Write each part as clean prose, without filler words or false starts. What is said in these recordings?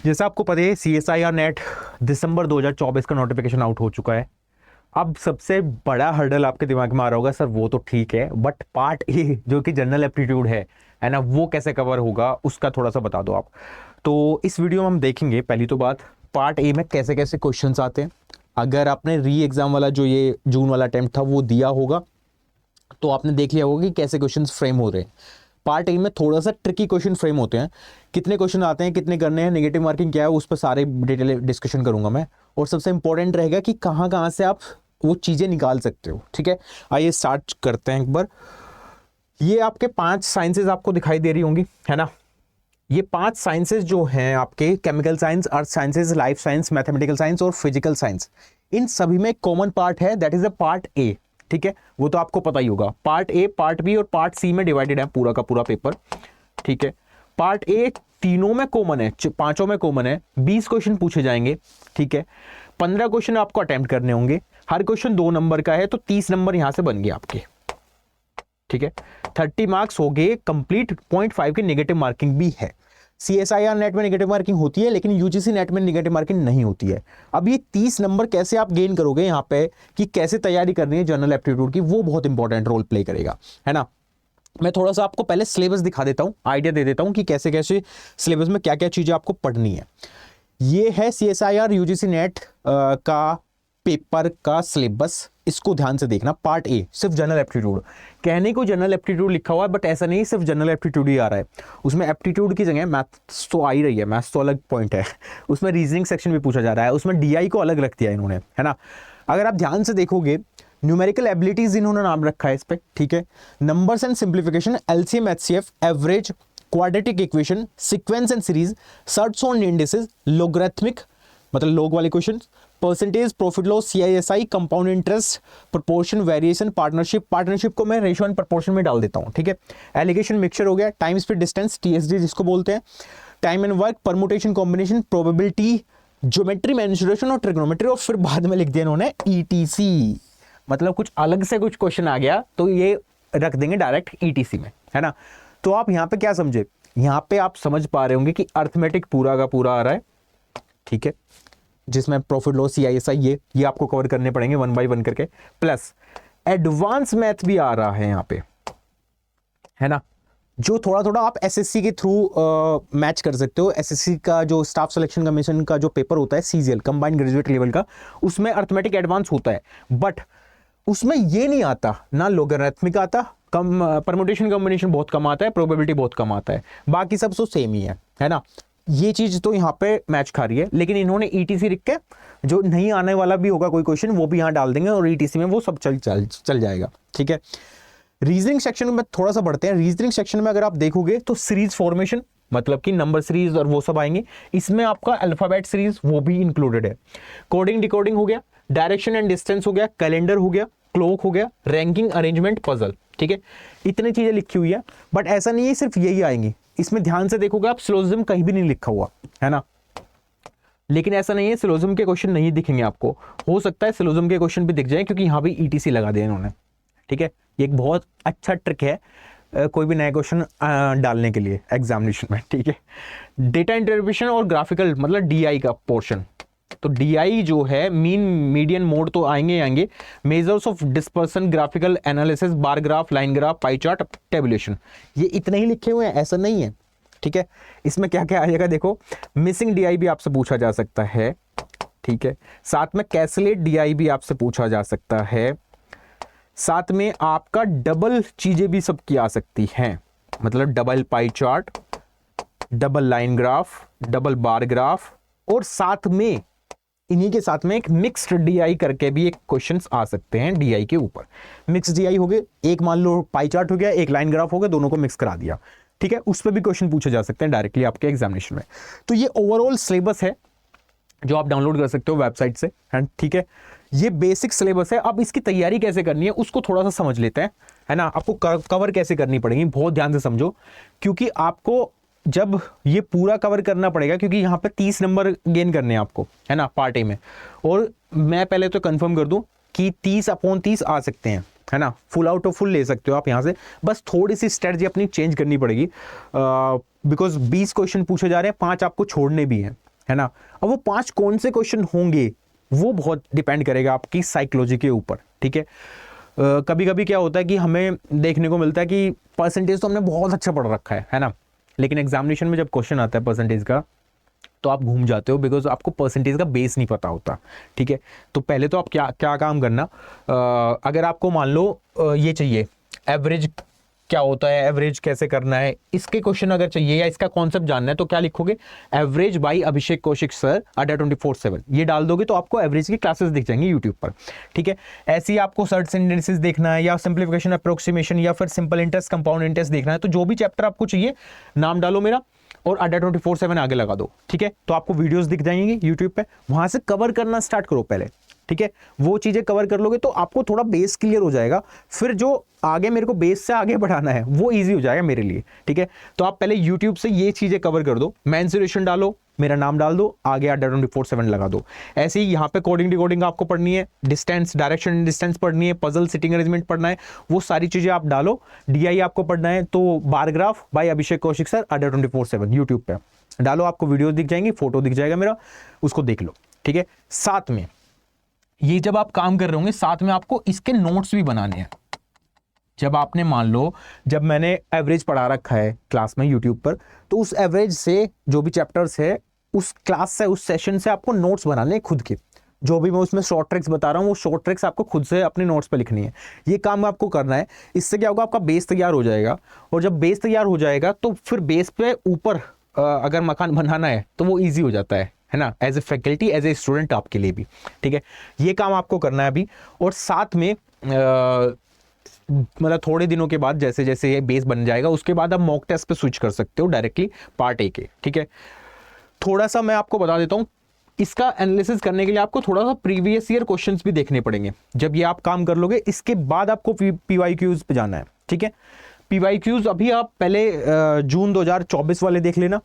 जैसा आपको पता है CSIR नेट दिसंबर 2024 का नोटिफिकेशन आउट हो चुका है। अब सबसे बड़ा हर्डल आपके दिमाग में आ रहा होगा, सर वो तो ठीक है बट पार्ट ए जो कि जनरल एप्टीट्यूड है ना, वो कैसे कवर होगा उसका थोड़ा सा बता दो आप। तो इस वीडियो में हम देखेंगे पहली तो बात, पार्ट ए में कैसे कैसे क्वेश्चंस आते हैं। अगर आपने री एग्जाम वाला जो ये जून वाला अटेम्प्ट था वो दिया होगा तो आपने देख लिया होगा कि कैसे क्वेश्चंस फ्रेम हो रहे हैं। पार्ट ए में थोड़ा सा ट्रिकी क्वेश्चन फ्रेम होते हैं, कितने क्वेश्चन आते हैं, कितने करने हैं, नेगेटिव मार्किंग क्या है, उस पर सारे डिटेल डिस्कशन करूंगा मैं। और सबसे इंपॉर्टेंट रहेगा कि कहाँ कहाँ से आप वो चीज़ें निकाल सकते हो। ठीक है, आइए स्टार्ट करते हैं एक बार। ये आपके 5 साइंसेज आपको दिखाई दे रही होंगी, है ना। ये 5 साइंसेज जो हैं आपके, केमिकल साइंस, अर्थ sciences, life science, mathematical science और फिजिकल साइंस, इन सभी में कॉमन पार्ट है, that is a part A. ठीक है, वो तो आपको पता ही होगा। पार्ट ए, पार्ट बी और पार्ट सी में डिवाइडेड है पूरा का पूरा पेपर। ठीक है, पार्ट ए तीनों में कॉमन है, पांचों में कॉमन है। 20 क्वेश्चन पूछे जाएंगे। ठीक है, 15 क्वेश्चन आपको अटेम्प्ट करने होंगे। हर क्वेश्चन 2 नंबर का है, तो 30 नंबर यहां से बन गए आपके। ठीक है, 30 मार्क्स हो गए कंप्लीट। 0.5 की नेगेटिव मार्किंग भी है। CSIR नेट में नेगेटिव मार्किंग होती है, लेकिन UGC नेट में नेगेटिव मार्किंग नहीं होती है। अब ये 30 नंबर कैसे आप गेन करोगे यहाँ पे, कि कैसे तैयारी करनी है जनरल एप्टीट्यूड की, वो बहुत इंपॉर्टेंट रोल प्ले करेगा, है ना। मैं थोड़ा सा आपको पहले सिलेबस दिखा देता हूँ, आइडिया दे देता हूँ कि कैसे कैसे सिलेबस में क्या क्या चीजें आपको पढ़नी है। ये है CSIR UGC नेट का पेपर का सिलेबस, इसको ध्यान से देखना। पार्ट ए सिर्फ जनरल एप्टीट्यूड, कहने को जनरल एप्टीट्यूड लिखा हुआ है बट ऐसा नहीं, सिर्फ जनरल एप्टीट्यूड ही आ रहा है। उसमें एप्टीट्यूड की जगह मैथ्स तो आ ही रही है, मैथ्स तो अलग पॉइंट है। उसमें रीजनिंग सेक्शन भी पूछा जा रहा है, उसमें DI को अलग रख दिया इन्होंने, है ना। अगर आप ध्यान से देखोगे, न्यूमेरिकल एबिलिटीज इन्होंने नाम रखा है इस पर। ठीक है, numbers and simplification, LCM HCF, average, quadratic equation, sequence and series, surds on indices, logarithmic मतलब लोग वाले question, percentage, profit loss, CISI, compound interest, proportion, variation, partnership. Partnership को मैं रेशियो एंड प्रोपोर्शन में डाल देता हूं। ठीक है, एलिगेशन, मिक्सचर हो गया, टाइम स्पीड डिस्टेंस, TSD जिसको बोलते हैं, time and work, permutation, combination, probability, geometry, mensuration और ट्रिग्नोमेट्री। और फिर बाद में लिख दिया इन्होंने ETC, मतलब कुछ अलग से कुछ क्वेश्चन आ गया तो ये रख देंगे डायरेक्ट ETC में, है ना। तो आप यहाँ पे क्या समझे, यहाँ पे आप समझ पा रहे होंगे कि अर्थमेटिक पूरा का पूरा आ रहा है। ठीक है, जिसमें प्रॉफिट लॉस, CISI, ये आपको कवर करने पड़ेंगे 1 by 1 करके, प्लस एडवांस मैथ भी आ रहा है यहाँ पे, है ना, जो थोड़ा थोड़ा आप SSC के थ्रू मैच कर सकते हो। SSC का जो स्टाफ सिलेक्शन कमीशन का जो पेपर होता है, CGL कंबाइंड ग्रेजुएट लेवल का, उसमें अर्थमेटिक एडवांस होता है, बट उसमें ये नहीं आता, ना लोगरिथमिक आता, कम परमुटेशन कॉम्बिनेशन बहुत कम आता है, प्रोबेबिलिटी बहुत कम आता है, बाकी सब तो सेम ही है ना। ये चीज तो यहाँ पे मैच खा रही है, लेकिन इन्होंने ETC लिख के जो नहीं आने वाला भी होगा कोई क्वेश्चन वो भी यहाँ डाल देंगे और ETC में वो सब चल जाएगा। ठीक है, रीजनिंग सेक्शन में थोड़ा सा बढ़ते हैं। रीजनिंग सेक्शन में अगर आप देखोगे तो सीरीज फॉर्मेशन मतलब कि नंबर सीरीज और वो सब आएंगे। इसमें आपका अल्फाबेट सीरीज वो भी इंक्लूडेड है। कोडिंग डिकोडिंग हो गया, डायरेक्शन एंड डिस्टेंस हो गया, कैलेंडर हो गया, क्लॉक हो गया, रैंकिंग, अरेंजमेंट, पजल। ठीक है, इतनी चीजें लिखी हुई है, बट ऐसा नहीं है सिर्फ यही आएंगी। इसमें ध्यान से देखोगे आप, सिलोजिज्म कहीं भी नहीं लिखा हुआ, है ना। लेकिन ऐसा नहीं है सिलोजिज्म के क्वेश्चन नहीं दिखेंगे आपको, हो सकता है सिलोजिज्म के क्वेश्चन भी दिख जाए क्योंकि यहाँ भी ETC लगा दिया इन्होंने। ठीक है, ये एक बहुत अच्छा ट्रिक है कोई भी नया क्वेश्चन डालने के लिए एग्जामिनेशन में। ठीक है, डेटा इंटरप्रिटेशन और ग्राफिकल मतलब DI का पोर्शन, तो DI जो है मीन मीडियन मोड तो आएंगे। Measures of dispersion, graphical analysis, bar graph, line graph, pie chart, tabulation, ये इतने ही लिखे हुए हैं, ऐसा नहीं है। ठीक है, इसमें क्या क्या आ जाएगा देखो, मिसिंग DI भी आपसे पूछा जा सकता है। ठीक है, साथ में कैसलेट DI भी आपसे पूछा जा सकता है। साथ में आपका डबल चीजें भी सबकी आ सकती हैं, मतलब double pie chart, double line graph, double bar graph, और साथ में इन्हीं के साथ में एक मिक्स्ड DI करके भी एक क्वेश्चंस आ सकते हैं DI के ऊपर। मिक्स्ड DI हो गए, एक मान लो पाई चार्ट हो गया, एक लाइन ग्राफ हो गया, दोनों को मिक्स करा दिया। ठीक है, उस पर भी क्वेश्चन पूछे जा सकते हैं डायरेक्टली आपके एग्जामिनेशन में। तो ये ओवरऑल सिलेबस है जो आप डाउनलोड कर सकते हो वेबसाइट से, ठीक है। ये बेसिक सिलेबस है। अब इसकी तैयारी कैसे करनी है उसको थोड़ा सा समझ लेते हैं, है ना। आपको कवर कैसे करनी पड़ेगी, बहुत ध्यान से समझो, क्योंकि आपको जब ये पूरा कवर करना पड़ेगा, क्योंकि यहाँ पे 30 नंबर गेन करने हैं आपको, है ना, पार्ट ए में। और मैं पहले तो कंफर्म कर दूं कि 30/30 आ सकते हैं, है ना, फुल आउट ऑफ फुल ले सकते हो आप यहाँ से। बस थोड़ी सी स्ट्रेटजी अपनी चेंज करनी पड़ेगी, बिकॉज 20 क्वेश्चन पूछे जा रहे हैं, 5 आपको छोड़ने भी हैं, है ना। अब वो 5 कौन से क्वेश्चन होंगे वो बहुत डिपेंड करेगा आपकी साइकोलॉजी के ऊपर, ठीक है। कभी कभी क्या होता है कि हमें देखने को मिलता है कि परसेंटेज तो हमने बहुत अच्छा पढ़ रखा है ना, लेकिन एग्जामिनेशन में जब क्वेश्चन आता है परसेंटेज का तो आप घूम जाते हो, बिकॉज आपको परसेंटेज का बेस नहीं पता होता, ठीक है। तो पहले तो आप क्या क्या काम करना, अगर आपको मान लो ये चाहिए एवरेज क्या होता है, एवरेज कैसे करना है, इसके क्वेश्चन अगर चाहिए या इसका कॉन्सेप्ट जानना है तो क्या लिखोगे, एवरेज बाय अभिषेक कौशिक सर अड्डा 24/7, ये डाल दोगे तो आपको एवरेज की क्लासेस दिख जाएंगी यूट्यूब पर, ठीक है। ऐसे ही आपको सर्ट सेंटेंसेस देखना है या सिंप्लीफिकेशन अप्रोक्सीमेशन या फिर सिंपल इंटरेस्ट कंपाउंड इंटरेस्ट देखना है, तो जो भी चैप्टर आपको चाहिए नाम डालो मेरा और अड्डा 24/7 आगे लगा दो, ठीक है। तो आपको वीडियोस दिख जाएंगी यूट्यूब पे, वहां से कवर करना स्टार्ट करो पहले, ठीक है। वो चीजें कवर कर लोगे तो आपको थोड़ा बेस क्लियर हो जाएगा, फिर जो आगे मेरे को बेस से आगे बढ़ाना है वो इजी हो जाएगा मेरे लिए, ठीक है। तो आप पहले यूट्यूब से ये चीजें कवर कर दो, मेंसुरेशन डालो, मेरा नाम डाल दो, आगे अड्डा 24/7 लगा दो। ऐसे ही यहाँ पे कोडिंग डिकोडिंग आपको पढ़नी है, डिस्टेंस डायरेक्शन डिस्टेंस पढ़नी है, पजल सिटिंग अरेंजमेंट पढ़ना है, वो सारी चीजें आप डालो। डीआई आपको पढ़ना है तो बार ग्राफ बाय अभिषेक कौशिक सर अड्डा 24/7 यूट्यूब पे डालो, आपको वीडियो दिख जाएंगी, फोटो दिख जाएगा मेरा, उसको देख लो, ठीक है। साथ में ये जब आप काम कर रहे होंगे साथ में आपको इसके नोट्स भी बनाने हैं। जब आपने मान लो जब मैंने एवरेज पढ़ा रखा है क्लास में यूट्यूब पर, तो उस एवरेज से जो भी चैप्टर्स है उस क्लास से उस सेशन से आपको नोट्स बनाने हैं खुद के, जो भी मैं उसमें शॉर्ट ट्रिक्स बता रहा हूँ वो शॉर्ट ट्रिक्स आपको खुद से अपने नोट्स पे लिखनी है। ये काम आपको करना है, इससे क्या होगा आपका बेस तैयार हो जाएगा, और जब बेस तैयार हो जाएगा तो फिर बेस पे ऊपर अगर मकान बनाना है तो वो ईजी हो जाता है ना, as a faculty as a student आपके लिए भी, ठीक है। ये काम आपको करना है अभी, और साथ में मतलब थोड़े दिनों के बाद जैसे जैसे ये बेस बन जाएगा उसके बाद आप मॉक टेस्ट पे स्विच कर सकते हो डायरेक्टली पार्ट ए के, ठीक है। थोड़ा सा मैं आपको बता देता हूँ, इसका एनालिसिस करने के लिए आपको थोड़ा सा प्रीवियस ईयर क्वेश्चंस भी देखने पड़ेंगे। जब ये आप काम कर लोगे इसके बाद आपको पीवाईक्यूज पे जाना है, ठीक है। पीवाईक्यूज अभी आप पहले जून 2024 वाले देख लेना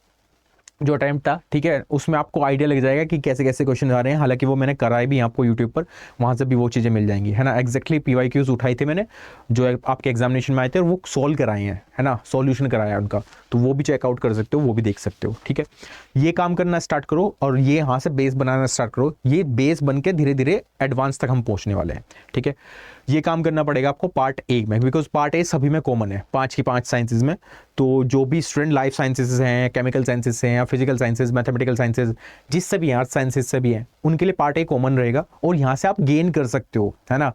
जो अटेम्प्ट था, ठीक है। उसमें आपको आइडिया लग जाएगा कि कैसे कैसे क्वेश्चन आ रहे हैं, हालांकि वो मैंने कराए भी आपको यूट्यूब पर, वहाँ से भी वो चीज़ें मिल जाएंगी, है ना। एग्जैक्टली पीवाईक्यूज उठाई थे मैंने जो आपके एग्जामिनेशन में आए थे और वो सॉल्व कराए हैं, है ना, सॉल्यूशन कराया उनका, तो वो भी चेकआउट कर सकते हो, वो भी देख सकते हो, ठीक है। ये काम करना स्टार्ट करो और ये यहाँ से बेस बनाना स्टार्ट करो, ये बेस बन के धीरे धीरे एडवांस तक हम पहुँचने वाले हैं, ठीक है। ये काम करना पड़ेगा आपको पार्ट ए में, बिकॉज पार्ट ए सभी में कॉमन है 5 की 5 साइंसेज में। तो जो भी स्टूडेंट लाइफ साइंसेज हैं, केमिकल साइंसेज हैं या फिजिकल साइंसेज, मैथमेटिकल साइंसेज, जिससे भी आर्ट्स साइंसेज से भी हैं, उनके लिए पार्ट ए कॉमन रहेगा और यहाँ से आप गेन कर सकते हो, है ना।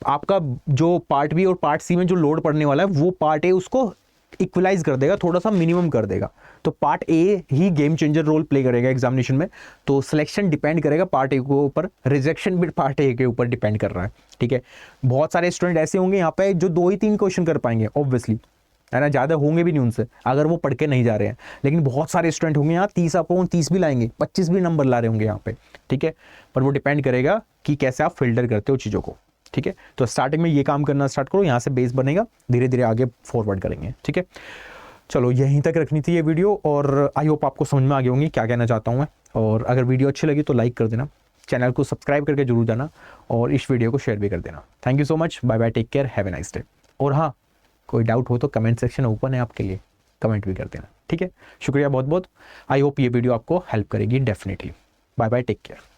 आपका जो पार्ट बी और पार्ट सी में जो लोड पड़ने वाला है वो पार्ट ए उसको इक्वलाइज कर देगा, थोड़ा सा मिनिमम कर देगा। तो पार्ट ए ही गेम चेंजर रोल प्ले करेगा एग्जामिनेशन में। तो सिलेक्शन डिपेंड करेगा पार्ट ए के ऊपर, रिजेक्शन भी पार्ट ए के ऊपर डिपेंड कर रहा है, ठीक है। बहुत सारे स्टूडेंट ऐसे होंगे यहाँ पे जो 2 ही 3 क्वेश्चन कर पाएंगे ऑब्वियसली, है ना, ज़्यादा होंगे भी नहीं उनसे अगर वो पढ़ के नहीं जा रहे हैं। लेकिन बहुत सारे स्टूडेंट होंगे यहाँ 30 अपॉन 30 भी लाएंगे, 25 भी नंबर ला रहे होंगे यहाँ पे, ठीक है। पर वो डिपेंड करेगा कि कैसे आप फिल्टर करते हो चीज़ों को, ठीक है। तो स्टार्टिंग में ये काम करना स्टार्ट करो, यहाँ से बेस बनेगा, धीरे धीरे आगे फॉरवर्ड करेंगे, ठीक है। चलो यहीं तक रखनी थी ये वीडियो, और आई होप आपको समझ में आ गई होंगी क्या कहना चाहता हूँ मैं। और अगर वीडियो अच्छी लगी तो लाइक कर देना, चैनल को सब्सक्राइब करके जरूर जाना और इस वीडियो को शेयर भी कर देना। Thank you so much, bye bye, take care, have a nice day. और हाँ, कोई डाउट हो तो कमेंट सेक्शन ओपन है आपके लिए, कमेंट भी कर देना, ठीक है। शुक्रिया बहुत बहुत, आई होप ये वीडियो आपको हेल्प करेगी definitely. Bye bye, take care.